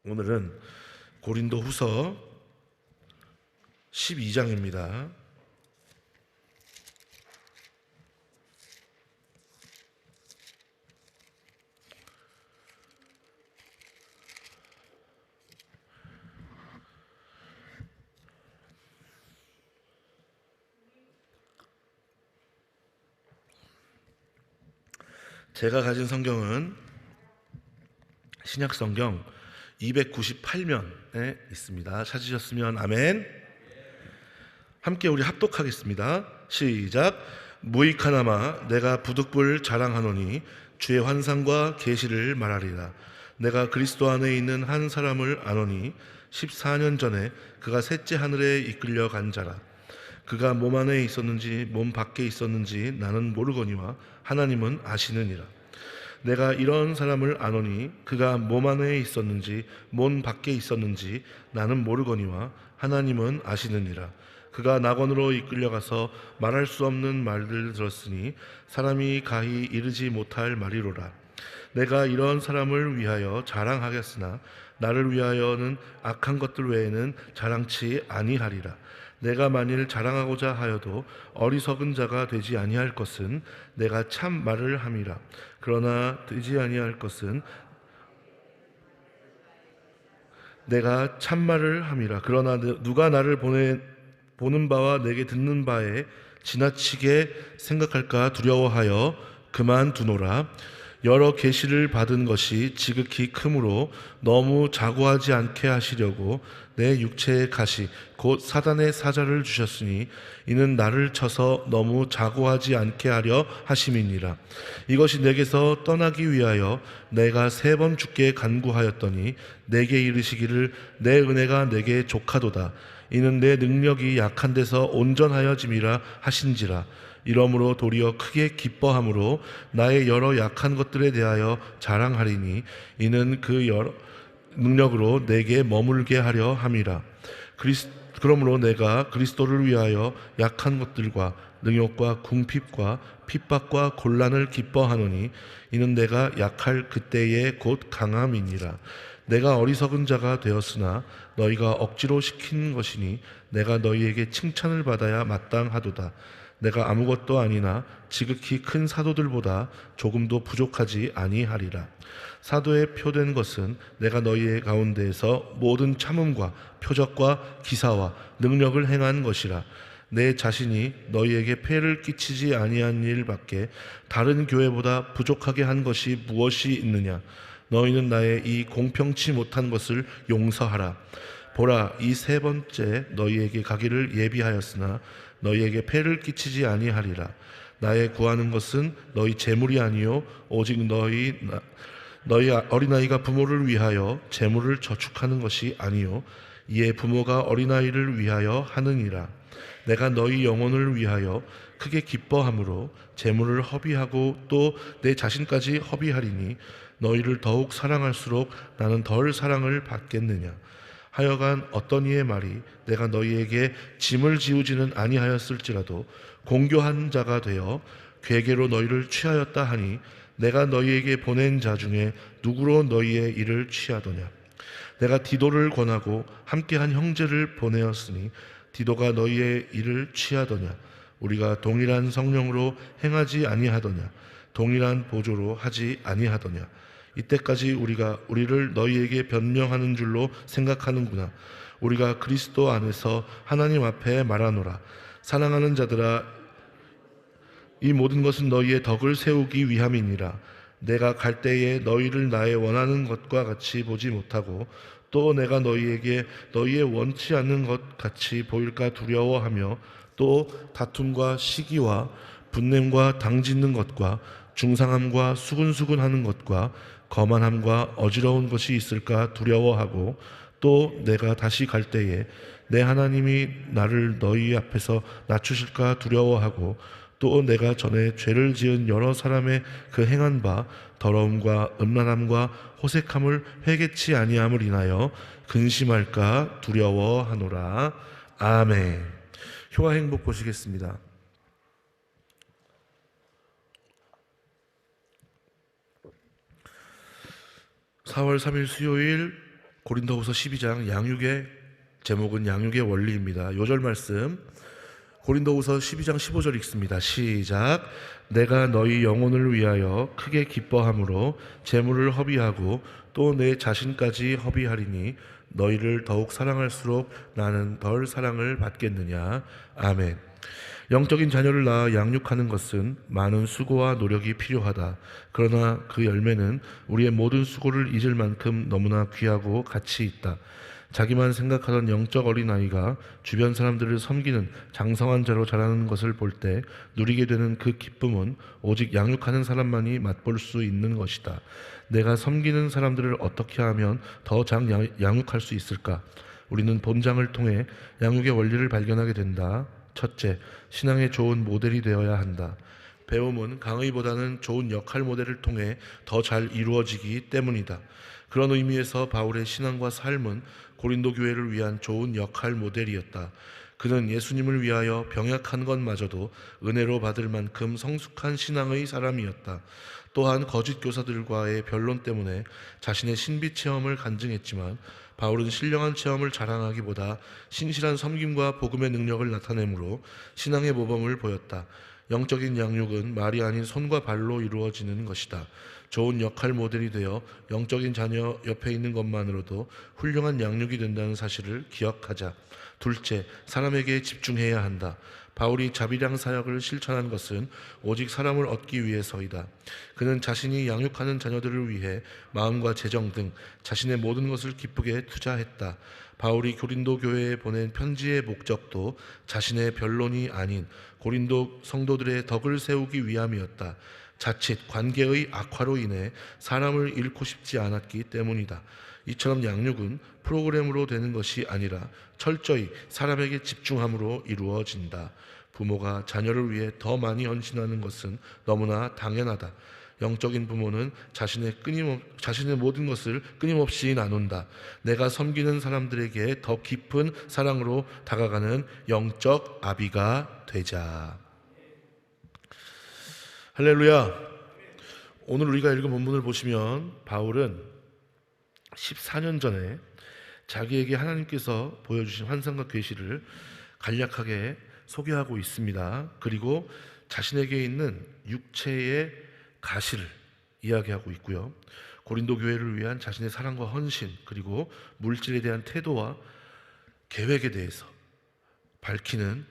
오늘은 고린도후서 12장입니다. 제가 가진 성경은 신약성경 298면에 있습니다. 찾으셨으면 아멘. 함께 우리 합독하겠습니다. 시작. 무익하나마 내가 부득불 자랑하노니 주의 환상과 계시를 말하리라. 내가 그리스도 안에 있는 한 사람을 아노니 14년 전에 그가 셋째 하늘에 이끌려 간 자라. 그가 몸 안에 있었는지 몸 밖에 있었는지 나는 모르거니와 하나님은 아시느니라. 내가 이런 사람을 아노니 그가 몸 안에 있었는지 몸 밖에 있었는지 나는 모르거니와 하나님은 아시느니라. 그가 낙원으로 이끌려가서 말할 수 없는 말들을 들었으니 사람이 가히 이르지 못할 말이로라. 내가 이런 사람을 위하여 자랑하겠으나 나를 위하여는 악한 것들 외에는 자랑치 아니하리라. 내가 만일 자랑하고자 하여도 어리석은 자가 되지 아니할 것은 내가 참 말을 함이라. 그러나 되지 아니할 것은 내가 참 말을 함이라. 그러나 누가 나를 보는 바와 내게 듣는 바에 지나치게 생각할까 두려워하여 그만두노라. 여러 계시를 받은 것이 지극히 크므로 너무 자고하지 않게 하시려고 내 육체의 가시 곧 사단의 사자를 주셨으니 이는 나를 쳐서 너무 자고하지 않게 하려 하심이니라. 이것이 내게서 떠나기 위하여 내가 3번 주께 간구하였더니 내게 이르시기를 내 은혜가 내게 족하도다. 이는 내 능력이 약한 데서 온전하여짐이라 하신지라. 이러므로 도리어 크게 기뻐함으로 나의 여러 약한 것들에 대하여 자랑하리니 이는 그 여러 능력으로 내게 머물게 하려 함이라. 그러므로 내가 그리스도를 위하여 약한 것들과 능욕과 궁핍과 핍박과 곤란을 기뻐하노니 이는 내가 약할 그때에 곧 강함이니라. 내가 어리석은 자가 되었으나 너희가 억지로 시킨 것이니 내가 너희에게 칭찬을 받아야 마땅하도다. 내가 아무것도 아니나 지극히 큰 사도들보다 조금도 부족하지 아니하리라. 사도에 표된 것은 내가 너희의 가운데에서 모든 참음과 표적과 기사와 능력을 행한 것이라. 내 자신이 너희에게 폐를 끼치지 아니한 일밖에 다른 교회보다 부족하게 한 것이 무엇이 있느냐. 너희는 나의 이 공평치 못한 것을 용서하라. 보라, 이 3번째 너희에게 가기를 예비하였으나 너희에게 폐를 끼치지 아니하리라. 나의 구하는 것은 너희 재물이 아니요 오직 너희 어린아이가 부모를 위하여 재물을 저축하는 것이 아니요 이에 부모가 어린아이를 위하여 하느니라. 내가 너희 영혼을 위하여 크게 기뻐함으로 재물을 허비하고 또 내 자신까지 허비하리니 너희를 더욱 사랑할수록 나는 덜 사랑을 받겠느냐. 하여간 어떤 이의 말이 내가 너희에게 짐을 지우지는 아니하였을지라도 공교한 자가 되어 괴계로 너희를 취하였다 하니 내가 너희에게 보낸 자 중에 누구로 너희의 일을 취하더냐. 내가 디도를 권하고 함께한 형제를 보내었으니 디도가 너희의 일을 취하더냐. 우리가 동일한 성령으로 행하지 아니하더냐. 동일한 보조로 하지 아니하더냐. 이때까지 우리가 우리를 너희에게 변명하는 줄로 생각하는구나. 우리가 그리스도 안에서 하나님 앞에 말하노라. 사랑하는 자들아, 이 모든 것은 너희의 덕을 세우기 위함이니라. 내가 갈 때에 너희를 나의 원하는 것과 같이 보지 못하고 또 내가 너희에게 너희의 원치 않는 것 같이 보일까 두려워하며 또 다툼과 시기와 분냄과 당짓는 것과 중상함과 수근수근하는 것과 거만함과 어지러운 것이 있을까 두려워하고 또 내가 다시 갈 때에 내 하나님이 나를 너희 앞에서 낮추실까 두려워하고 또 내가 전에 죄를 지은 여러 사람의 그 행한 바 더러움과 음란함과 호색함을 회개치 아니함을 인하여 근심할까 두려워하노라. 아멘. 효와 행복 보시겠습니다. 4월 3일 수요일 고린도후서 12장 양육의 제목은 양육의 원리입니다. 요절 말씀 고린도후서 12장 15절 읽습니다. 시작. 내가 너희 영혼을 위하여 크게 기뻐함으로 재물을 허비하고 또 내 자신까지 허비하리니 너희를 더욱 사랑할수록 나는 덜 사랑을 받겠느냐. 아멘. 영적인 자녀를 낳아 양육하는 것은 많은 수고와 노력이 필요하다. 그러나 그 열매는 우리의 모든 수고를 잊을 만큼 너무나 귀하고 가치 있다. 자기만 생각하던 영적 어린아이가 주변 사람들을 섬기는 장성한 자로 자라는 것을 볼 때 누리게 되는 그 기쁨은 오직 양육하는 사람만이 맛볼 수 있는 것이다. 내가 섬기는 사람들을 어떻게 하면 더 잘 양육할 수 있을까? 우리는 본장을 통해 양육의 원리를 발견하게 된다. 첫째, 신앙의 좋은 모델이 되어야 한다. 배움은 강의보다는 좋은 역할 모델을 통해 더 잘 이루어지기 때문이다. 그런 의미에서 바울의 신앙과 삶은 고린도 교회를 위한 좋은 역할 모델이었다. 그는 예수님을 위하여 병약한 것마저도 은혜로 받을 만큼 성숙한 신앙의 사람이었다. 또한 거짓 교사들과의 변론 때문에 자신의 신비 체험을 간증했지만 바울은 신령한 체험을 자랑하기보다 신실한 섬김과 복음의 능력을 나타내므로 신앙의 모범을 보였다. 영적인 양육은 말이 아닌 손과 발로 이루어지는 것이다. 좋은 역할 모델이 되어 영적인 자녀 옆에 있는 것만으로도 훌륭한 양육이 된다는 사실을 기억하자. 둘째, 사람에게 집중해야 한다. 바울이 자비량 사역을 실천한 것은 오직 사람을 얻기 위해서이다. 그는 자신이 양육하는 자녀들을 위해 마음과 재정 등 자신의 모든 것을 기쁘게 투자했다. 바울이 고린도 교회에 보낸 편지의 목적도 자신의 변론이 아닌 고린도 성도들의 덕을 세우기 위함이었다. 자칫 관계의 악화로 인해 사람을 잃고 싶지 않았기 때문이다. 이처럼 양육은 프로그램으로 되는 것이 아니라 철저히 사람에게 집중함으로 이루어진다. 부모가 자녀를 위해 더 많이 헌신하는 것은 너무나 당연하다. 영적인 부모는 자신의 모든 것을 끊임없이 나눈다. 내가 섬기는 사람들에게 더 깊은 사랑으로 다가가는 영적 아비가 되자. 할렐루야. 오늘 우리가 읽은 본문을 보시면 바울은 14년 전에 자기에게 하나님께서 보여주신 환상과 계시를 간략하게 소개하고 있습니다. 그리고 자신에게 있는 육체의 가시를 이야기하고 있고요. 고린도 교회를 위한 자신의 사랑과 헌신, 그리고 물질에 대한 태도와 계획에 대해서 밝히는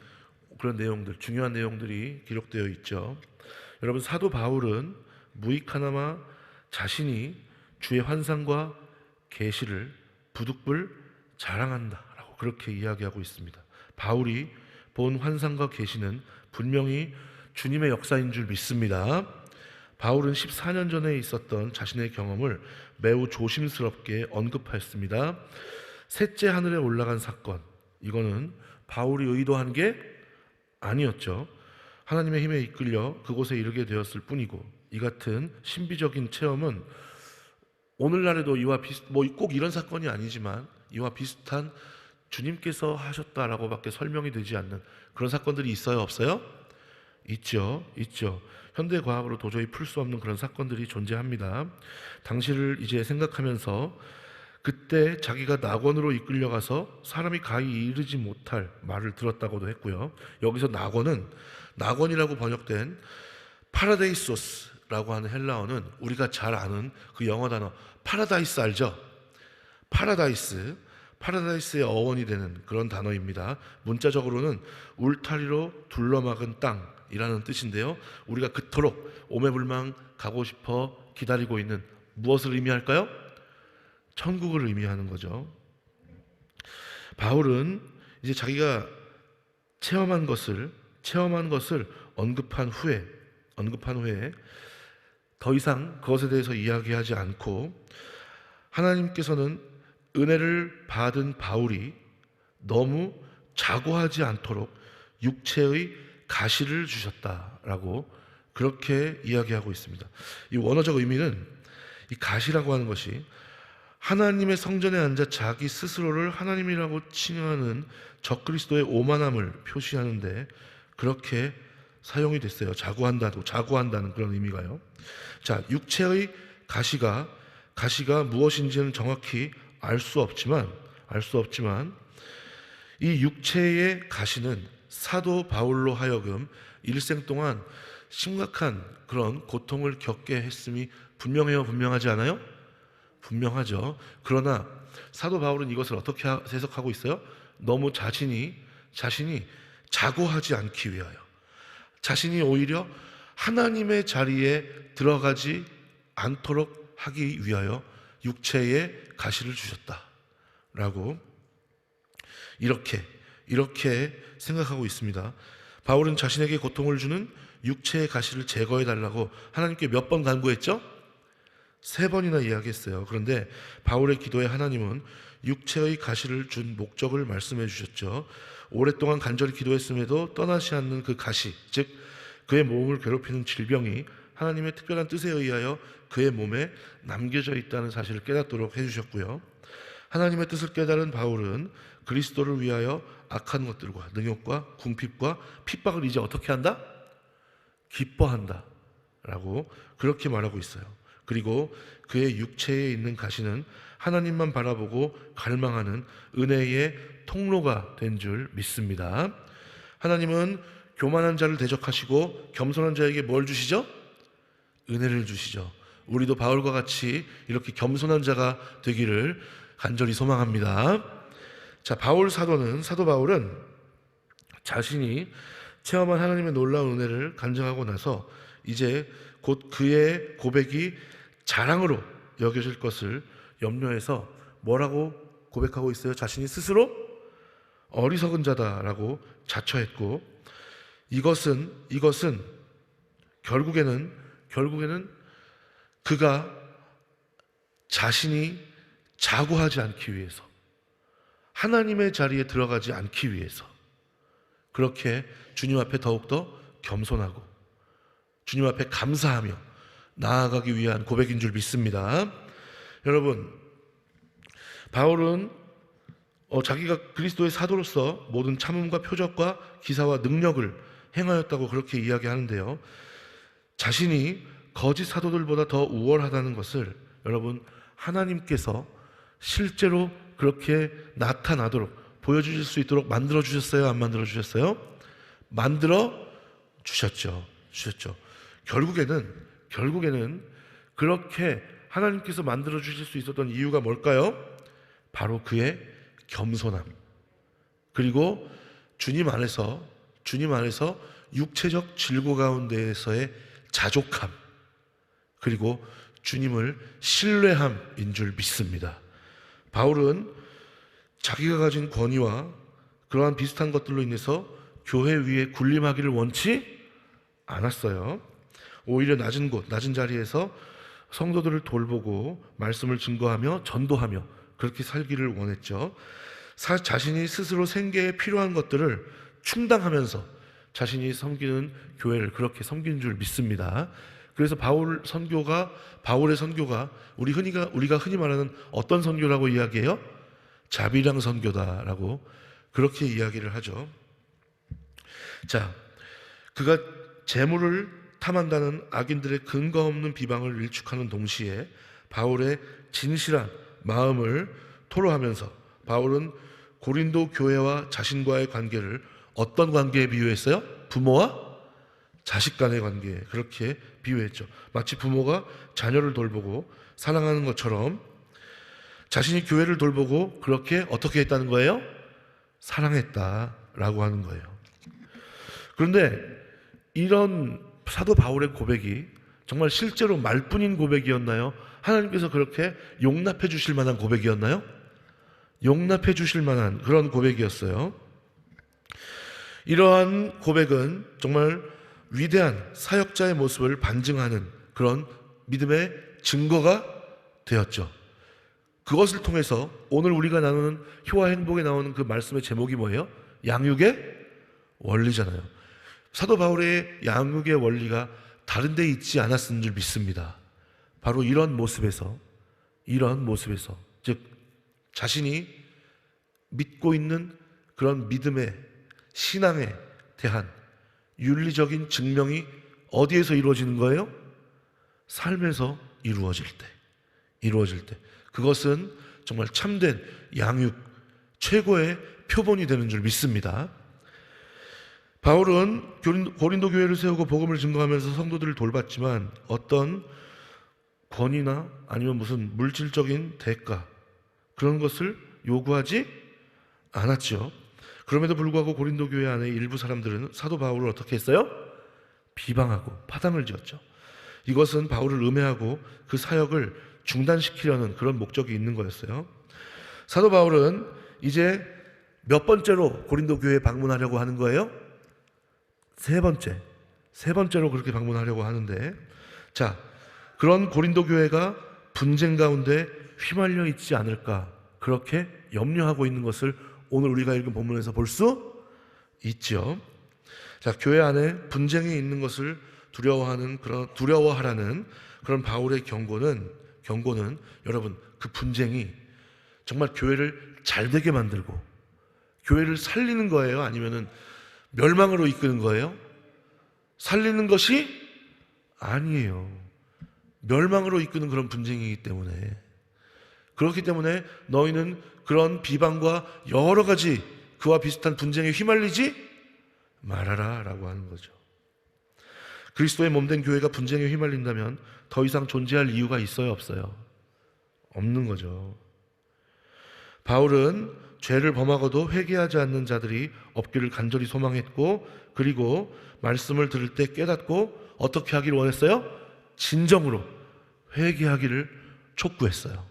그런 내용들, 중요한 내용들이 기록되어 있죠. 여러분, 사도 바울은 무익하나마 자신이 주의 환상과 계시를 부득불 자랑한다라고 그렇게 이야기하고 있습니다. 바울이 본 환상과 계시는 분명히 주님의 역사인 줄 믿습니다. 바울은 14년 전에 있었던 자신의 경험을 매우 조심스럽게 언급했습니다. 셋째 하늘에 올라간 사건, 이거는 바울이 의도한 게 아니었죠. 하나님의 힘에 이끌려 그곳에 이르게 되었을 뿐이고, 이 같은 신비적인 체험은 오늘날에도 꼭 이런 사건이 아니지만 이와 비슷한 주님께서 하셨다라고 밖에 설명이 되지 않는 그런 사건들이 있어요, 없어요? 있죠. 현대 과학으로 도저히 풀 수 없는 그런 사건들이 존재합니다. 당시를 이제 생각하면서 그때 자기가 낙원으로 이끌려가서 사람이 가히 이르지 못할 말을 들었다고도 했고요. 여기서 낙원이라고 번역된 파라데이소스라고 하는 헬라어는 우리가 잘 아는 그 영어 단어 파라다이스 알죠? 파라다이스의 어원이 되는 그런 단어입니다. 문자적으로는 울타리로 둘러막은 땅이라는 뜻인데요. 우리가 그토록 오매불망 가고 싶어 기다리고 있는 무엇을 의미할까요? 천국을 의미하는 거죠. 바울은 이제 자기가 체험한 것을 언급한 후에 더 이상 그것에 대해서 이야기하지 않고, 하나님께서는 은혜를 받은 바울이 너무 자고하지 않도록 육체의 가시를 주셨다라고 그렇게 이야기하고 있습니다. 이 원어적 의미는, 이 가시라고 하는 것이 하나님의 성전에 앉아 자기 스스로를 하나님이라고 칭하는 적그리스도의 오만함을 표시하는데 그렇게 사용이 됐어요. 자고한다는 그런 의미가요. 자, 육체의 가시가 무엇인지는 정확히 알 수 없지만 이 육체의 가시는 사도 바울로 하여금 일생 동안 심각한 그런 고통을 겪게 했음이 분명해요, 분명하지 않아요? 분명하죠. 그러나 사도 바울은 이것을 어떻게 해석하고 있어요? 너무 자신이 자고하지 않기 위하여, 자신이 오히려 하나님의 자리에 들어가지 않도록 하기 위하여 육체의 가시를 주셨다라고 이렇게 생각하고 있습니다. 바울은 자신에게 고통을 주는 육체의 가시를 제거해 달라고 하나님께 몇 번 간구했죠? 3번이나 이야기했어요. 그런데 바울의 기도에 하나님은 육체의 가시를 준 목적을 말씀해 주셨죠. 오랫동안 간절히 기도했음에도 떠나지 않는 그 가시, 즉 그의 몸을 괴롭히는 질병이 하나님의 특별한 뜻에 의하여 그의 몸에 남겨져 있다는 사실을 깨닫도록 해주셨고요. 하나님의 뜻을 깨달은 바울은 그리스도를 위하여 악한 것들과 능욕과 궁핍과 핍박을 이제 어떻게 한다? 기뻐한다 라고 그렇게 말하고 있어요. 그리고 그의 육체에 있는 가시는 하나님만 바라보고 갈망하는 은혜의 통로가 된 줄 믿습니다. 하나님은 교만한 자를 대적하시고 겸손한 자에게 뭘 주시죠? 은혜를 주시죠. 우리도 바울과 같이 이렇게 겸손한 자가 되기를 간절히 소망합니다. 자, 사도 바울은 자신이 체험한 하나님의 놀라운 은혜를 간증하고 나서 이제 곧 그의 고백이 자랑으로 여겨질 것을 염려해서 뭐라고 고백하고 있어요? 자신이 스스로 어리석은 자다라고 자처했고, 이것은 결국에는 그가 자신이 자고하지 않기 위해서, 하나님의 자리에 들어가지 않기 위해서 그렇게 주님 앞에 더욱더 겸손하고 주님 앞에 감사하며 나아가기 위한 고백인 줄 믿습니다. 여러분, 바울은 자기가 그리스도의 사도로서 모든 참음과 표적과 기사와 능력을 행하였다고 그렇게 이야기하는데요, 자신이 거짓 사도들보다 더 우월하다는 것을 여러분, 하나님께서 실제로 그렇게 나타나도록 보여주실 수 있도록 만들어 주셨어요? 안 만들어 주셨어요? 만들어 주셨죠. 결국에는 그렇게 하나님께서 만들어 주실 수 있었던 이유가 뭘까요? 바로 그의 겸손함, 그리고 주님 안에서 육체적 질고 가운데에서의 자족함, 그리고 주님을 신뢰함인 줄 믿습니다. 바울은 자기가 가진 권위와 그러한 비슷한 것들로 인해서 교회 위에 군림하기를 원치 않았어요. 오히려 낮은 자리에서 성도들을 돌보고 말씀을 증거하며 전도하며 그렇게 살기를 원했죠. 자신이 스스로 생계에 필요한 것들을 충당하면서 자신이 섬기는 교회를 그렇게 섬긴 줄 믿습니다. 그래서 바울의 선교가 우리가 흔히 말하는 어떤 선교라고 이야기해요? 자비량 선교다라고 그렇게 이야기를 하죠. 자, 그가 재물을 탐한다는 악인들의 근거 없는 비방을 일축하는 동시에 바울의 진실한 마음을 토로하면서 바울은 고린도 교회와 자신과의 관계를 어떤 관계에 비유했어요? 부모와 자식 간의 관계에 그렇게 비유했죠. 마치 부모가 자녀를 돌보고 사랑하는 것처럼 자신이 교회를 돌보고 그렇게 어떻게 했다는 거예요? 사랑했다라고 하는 거예요. 그런데 이런 사도 바울의 고백이 정말 실제로 말뿐인 고백이었나요? 하나님께서 그렇게 용납해 주실 만한 고백이었나요? 용납해 주실 만한 그런 고백이었어요. 이러한 고백은 정말 위대한 사역자의 모습을 반증하는 그런 믿음의 증거가 되었죠. 그것을 통해서 오늘 우리가 나누는 효와 행복에 나오는 그 말씀의 제목이 뭐예요? 양육의 원리잖아요. 사도 바울의 양육의 원리가 다른 데 있지 않았은 줄 믿습니다. 바로 이런 모습에서 즉 자신이 믿고 있는 그런 믿음의 신앙에 대한 윤리적인 증명이 어디에서 이루어지는 거예요? 삶에서 이루어질 때. 그것은 정말 참된 양육, 최고의 표본이 되는 줄 믿습니다. 바울은 고린도 교회를 세우고 복음을 증거하면서 성도들을 돌봤지만 어떤 권위나 아니면 무슨 물질적인 대가, 그런 것을 요구하지 않았죠. 그럼에도 불구하고 고린도 교회 안에 일부 사람들은 사도 바울을 어떻게 했어요? 비방하고 파당을 지었죠. 이것은 바울을 음해하고 그 사역을 중단시키려는 그런 목적이 있는 거였어요. 사도 바울은 이제 몇 번째로 고린도 교회에 방문하려고 하는 거예요? 세 번째로 그렇게 방문하려고 하는데, 자, 그런 고린도 교회가 분쟁 가운데 휘말려 있지 않을까, 그렇게 염려하고 있는 것을 오늘 우리가 읽은 본문에서 볼 수 있죠. 자, 교회 안에 분쟁이 있는 것을 두려워하라는 그런 바울의 경고는 여러분, 그 분쟁이 정말 교회를 잘 되게 만들고 교회를 살리는 거예요? 아니면은 멸망으로 이끄는 거예요? 살리는 것이 아니에요. 멸망으로 이끄는 그런 분쟁이기 때문에, 그렇기 때문에 너희는 그런 비방과 여러 가지 그와 비슷한 분쟁에 휘말리지 말아라 라고 하는 거죠. 그리스도의 몸된 교회가 분쟁에 휘말린다면 더 이상 존재할 이유가 있어요, 없어요? 없는 거죠. 바울은 죄를 범하고도 회개하지 않는 자들이 없기를 간절히 소망했고, 그리고 말씀을 들을 때 깨닫고 어떻게 하기를 원했어요? 진정으로 회개하기를 촉구했어요.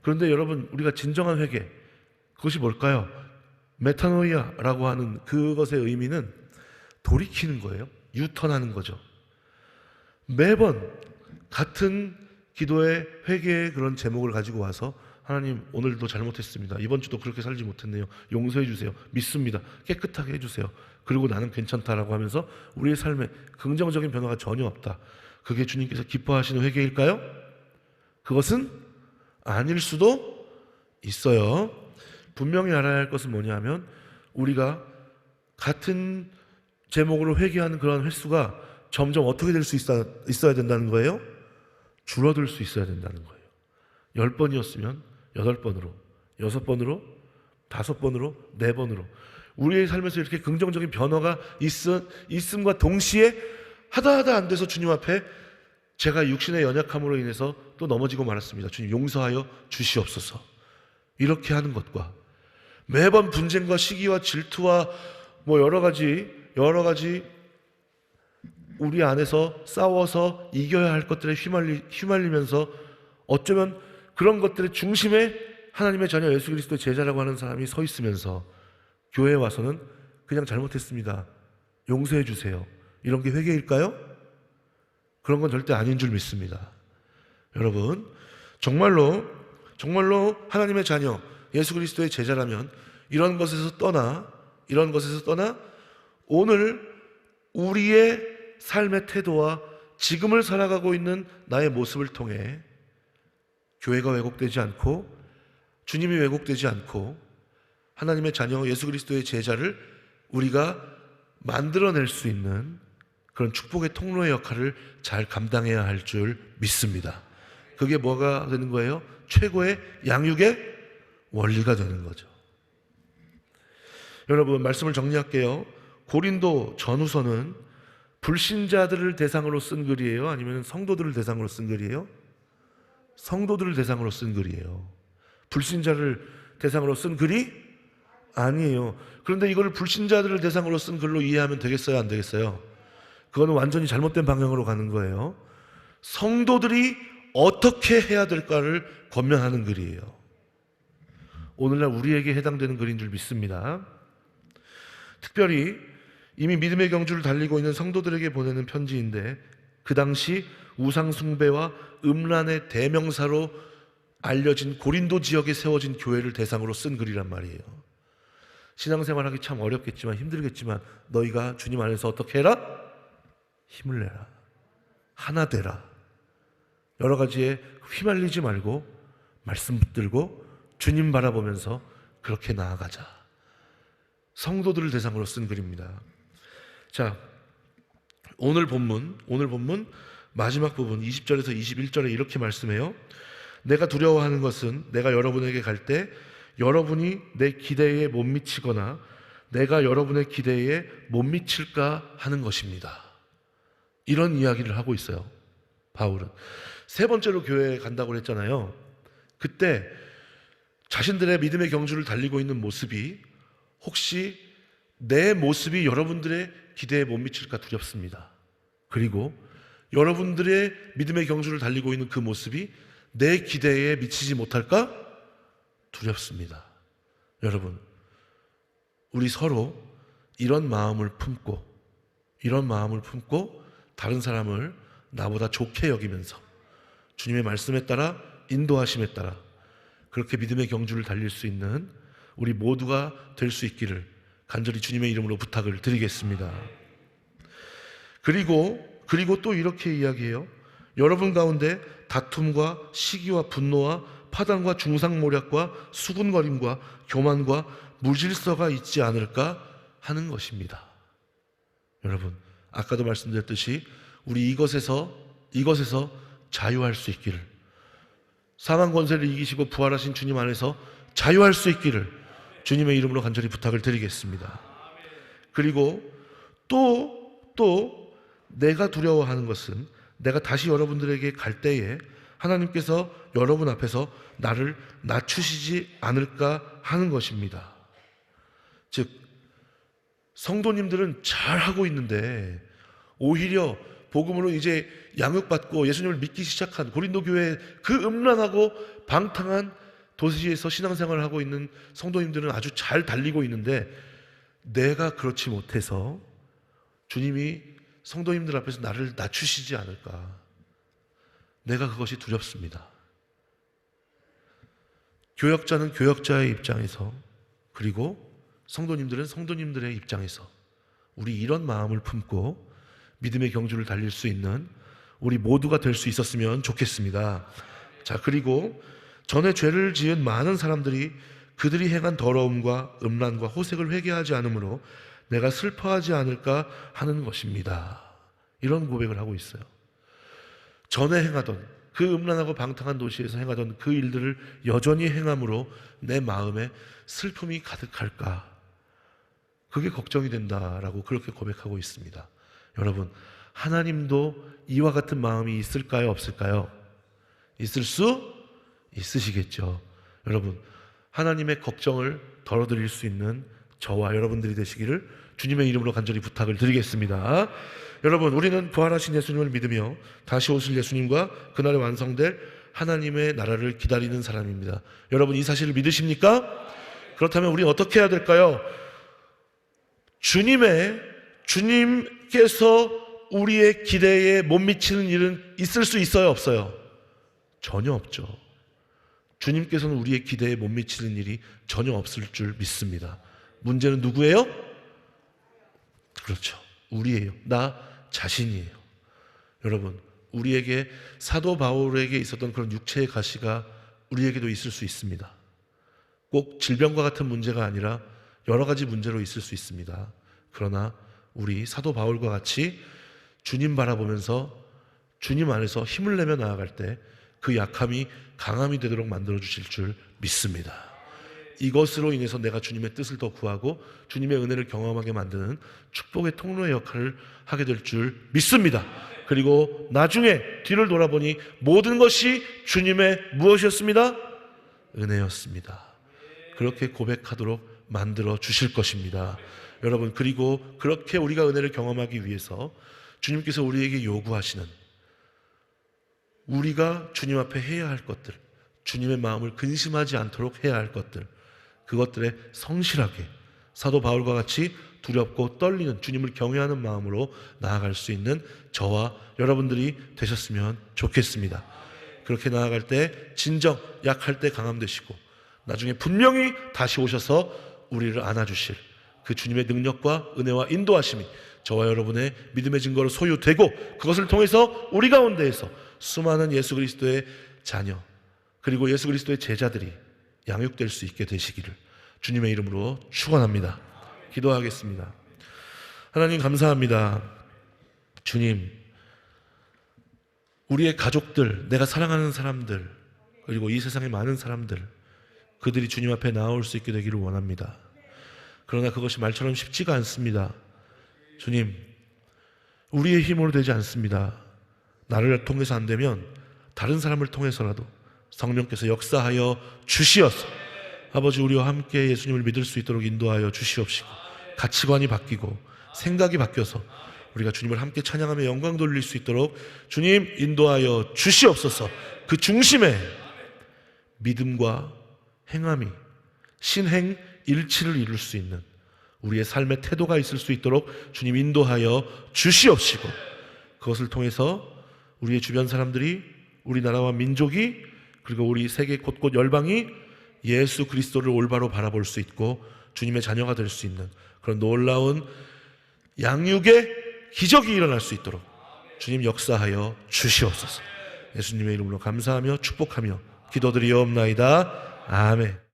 그런데 여러분, 우리가 진정한 회개, 그것이 뭘까요? 메타노이아라고 하는 그것의 의미는 돌이키는 거예요. 유턴하는 거죠. 매번 같은 기도의 회개의 그런 제목을 가지고 와서 하나님, 오늘도 잘못했습니다. 이번 주도 그렇게 살지 못했네요. 용서해 주세요. 믿습니다. 깨끗하게 해주세요. 그리고 나는 괜찮다라고 하면서 우리의 삶에 긍정적인 변화가 전혀 없다. 그게 주님께서 기뻐하시는 회개일까요? 그것은 아닐 수도 있어요. 분명히 알아야 할 것은 뭐냐 하면, 우리가 같은 제목으로 회개하는 그런 횟수가 점점 어떻게 될 수 있어야 된다는 거예요? 줄어들 수 있어야 된다는 거예요. 10번이었으면 8번으로, 6번으로, 5번으로, 4번으로. 우리의 삶에서 이렇게 긍정적인 변화가 있음과 동시에 하다 안 돼서 주님 앞에 제가 육신의 연약함으로 인해서 또 넘어지고 말았습니다. 주님 용서하여 주시옵소서. 이렇게 하는 것과 매번 분쟁과 시기와 질투와 뭐 여러 가지 우리 안에서 싸워서 이겨야 할 것들에 휘말리면서 어쩌면 그런 것들의 중심에 하나님의 자녀 예수 그리스도의 제자라고 하는 사람이 서 있으면서 교회에 와서는 그냥 잘못했습니다, 용서해 주세요, 이런 게 회개일까요? 그런 건 절대 아닌 줄 믿습니다. 여러분, 정말로 하나님의 자녀 예수 그리스도의 제자라면 이런 것에서 떠나 오늘 우리의 삶의 태도와 지금을 살아가고 있는 나의 모습을 통해 교회가 왜곡되지 않고 주님이 왜곡되지 않고 하나님의 자녀 예수 그리스도의 제자를 우리가 만들어낼 수 있는 그런 축복의 통로의 역할을 잘 감당해야 할 줄 믿습니다. 그게 뭐가 되는 거예요? 최고의 양육의 원리가 되는 거죠. 여러분, 말씀을 정리할게요. 고린도 전후서는 불신자들을 대상으로 쓴 글이에요? 아니면 성도들을 대상으로 쓴 글이에요? 성도들을 대상으로 쓴 글이에요. 불신자를 대상으로 쓴 글이 아니에요. 그런데 이걸 불신자들을 대상으로 쓴 글로 이해하면 되겠어요, 안 되겠어요? 그거는 완전히 잘못된 방향으로 가는 거예요. 성도들이 어떻게 해야 될까를 권면하는 글이에요. 오늘날 우리에게 해당되는 글인 줄 믿습니다. 특별히 이미 믿음의 경주를 달리고 있는 성도들에게 보내는 편지인데, 그 당시 우상 숭배와 음란의 대명사로 알려진 고린도 지역에 세워진 교회를 대상으로 쓴 글이란 말이에요. 신앙생활하기 참 어렵겠지만 힘들겠지만 너희가 주님 안에서 어떻게 해라? 힘을 내라. 하나 되라. 여러 가지에 휘말리지 말고 말씀 붙들고 주님 바라보면서 그렇게 나아가자. 성도들을 대상으로 쓴 글입니다. 자, 오늘 본문 마지막 부분 20절에서 21절에 이렇게 말씀해요. 내가 두려워하는 것은 내가 여러분에게 갈 때 여러분이 내 기대에 못 미치거나 내가 여러분의 기대에 못 미칠까 하는 것입니다. 이런 이야기를 하고 있어요, 바울은. 세 번째로 교회에 간다고 했잖아요. 그때 자신들의 믿음의 경주를 달리고 있는 모습이 혹시 내 모습이 여러분들의 기대에 못 미칠까 두렵습니다. 그리고 여러분들의 믿음의 경주를 달리고 있는 그 모습이 내 기대에 미치지 못할까 두렵습니다. 여러분, 우리 서로 이런 마음을 품고 다른 사람을 나보다 좋게 여기면서 주님의 말씀에 따라 인도하심에 따라 그렇게 믿음의 경주를 달릴 수 있는 우리 모두가 될 수 있기를 간절히 주님의 이름으로 부탁을 드리겠습니다. 그리고 또 이렇게 이야기해요. 여러분 가운데 다툼과 시기와 분노와 파단과 중상모략과 수군거림과 교만과 무질서가 있지 않을까 하는 것입니다. 여러분, 아까도 말씀드렸듯이 우리 이것에서 자유할 수 있기를, 사망 권세를 이기시고 부활하신 주님 안에서 자유할 수 있기를 주님의 이름으로 간절히 부탁을 드리겠습니다. 그리고 또 내가 두려워하는 것은 내가 다시 여러분들에게 갈 때에 하나님께서 여러분 앞에서 나를 낮추시지 않을까 하는 것입니다. 즉, 성도님들은 잘하고 있는데 오히려 복음으로 이제 양육받고 예수님을 믿기 시작한 고린도 교회의 그 음란하고 방탕한 도시에서 신앙생활을 하고 있는 성도님들은 아주 잘 달리고 있는데 내가 그렇지 못해서 주님이 성도님들 앞에서 나를 낮추시지 않을까, 내가 그것이 두렵습니다. 교역자는 교역자의 입장에서, 그리고 성도님들은 성도님들의 입장에서 우리 이런 마음을 품고 믿음의 경주를 달릴 수 있는 우리 모두가 될 수 있었으면 좋겠습니다. 자, 그리고 전에 죄를 지은 많은 사람들이 그들이 행한 더러움과 음란과 호색을 회개하지 않으므로 내가 슬퍼하지 않을까 하는 것입니다. 이런 고백을 하고 있어요. 전에 행하던 그 음란하고 방탕한 도시에서 행하던 그 일들을 여전히 행함으로 내 마음에 슬픔이 가득할까, 그게 걱정이 된다라고 그렇게 고백하고 있습니다. 여러분, 하나님도 이와 같은 마음이 있을까요, 없을까요? 있을 수 있으시겠죠. 여러분, 하나님의 걱정을 덜어드릴 수 있는 저와 여러분들이 되시기를 주님의 이름으로 간절히 부탁을 드리겠습니다. 여러분, 우리는 부활하신 예수님을 믿으며 다시 오실 예수님과 그날에 완성될 하나님의 나라를 기다리는 사람입니다. 여러분, 이 사실을 믿으십니까? 그렇다면 우리 어떻게 해야 될까요? 주님께서 우리의 기대에 못 미치는 일은 있을 수 있어요, 없어요? 전혀 없죠. 주님께서는 우리의 기대에 못 미치는 일이 전혀 없을 줄 믿습니다. 문제는 누구예요? 그렇죠, 우리예요. 나 자신이에요. 여러분, 우리에게 사도 바울에게 있었던 그런 육체의 가시가 우리에게도 있을 수 있습니다. 꼭 질병과 같은 문제가 아니라 여러 가지 문제로 있을 수 있습니다. 그러나 우리 사도 바울과 같이 주님 바라보면서 주님 안에서 힘을 내며 나아갈 때 그 약함이 강함이 되도록 만들어 주실 줄 믿습니다. 이것으로 인해서 내가 주님의 뜻을 더 구하고 주님의 은혜를 경험하게 만드는 축복의 통로의 역할을 하게 될 줄 믿습니다. 그리고 나중에 뒤를 돌아보니 모든 것이 주님의 무엇이었습니다? 은혜였습니다. 그렇게 고백하도록 만들어 주실 것입니다. 여러분, 그리고 그렇게 우리가 은혜를 경험하기 위해서 주님께서 우리에게 요구하시는, 우리가 주님 앞에 해야 할 것들, 주님의 마음을 근심하지 않도록 해야 할 것들, 그것들에 성실하게 사도 바울과 같이 두렵고 떨리는 주님을 경외하는 마음으로 나아갈 수 있는 저와 여러분들이 되셨으면 좋겠습니다. 그렇게 나아갈 때 진정 약할 때 강함 되시고 나중에 분명히 다시 오셔서 우리를 안아주실 그 주님의 능력과 은혜와 인도하심이 저와 여러분의 믿음의 증거로 소유되고, 그것을 통해서 우리 가운데에서 수많은 예수 그리스도의 자녀 그리고 예수 그리스도의 제자들이 양육될 수 있게 되시기를 주님의 이름으로 축원합니다. 기도하겠습니다. 하나님, 감사합니다. 주님, 우리의 가족들, 내가 사랑하는 사람들, 그리고 이 세상의 많은 사람들, 그들이 주님 앞에 나올 수 있게 되기를 원합니다. 그러나 그것이 말처럼 쉽지가 않습니다. 주님, 우리의 힘으로 되지 않습니다. 나를 통해서 안 되면 다른 사람을 통해서라도 성령께서 역사하여 주시어서 아버지, 우리와 함께 예수님을 믿을 수 있도록 인도하여 주시옵시고, 가치관이 바뀌고 생각이 바뀌어서 우리가 주님을 함께 찬양하며 영광 돌릴 수 있도록 주님 인도하여 주시옵소서. 그 중심에 믿음과 행함이 신행일치를 이룰 수 있는 우리의 삶의 태도가 있을 수 있도록 주님 인도하여 주시옵시고, 그것을 통해서 우리의 주변 사람들이, 우리나라와 민족이, 그리고 우리 세계 곳곳 열방이 예수 그리스도를 올바로 바라볼 수 있고 주님의 자녀가 될 수 있는 그런 놀라운 양육의 기적이 일어날 수 있도록 주님 역사하여 주시옵소서. 예수님의 이름으로 감사하며 축복하며 기도드리옵나이다. 아멘.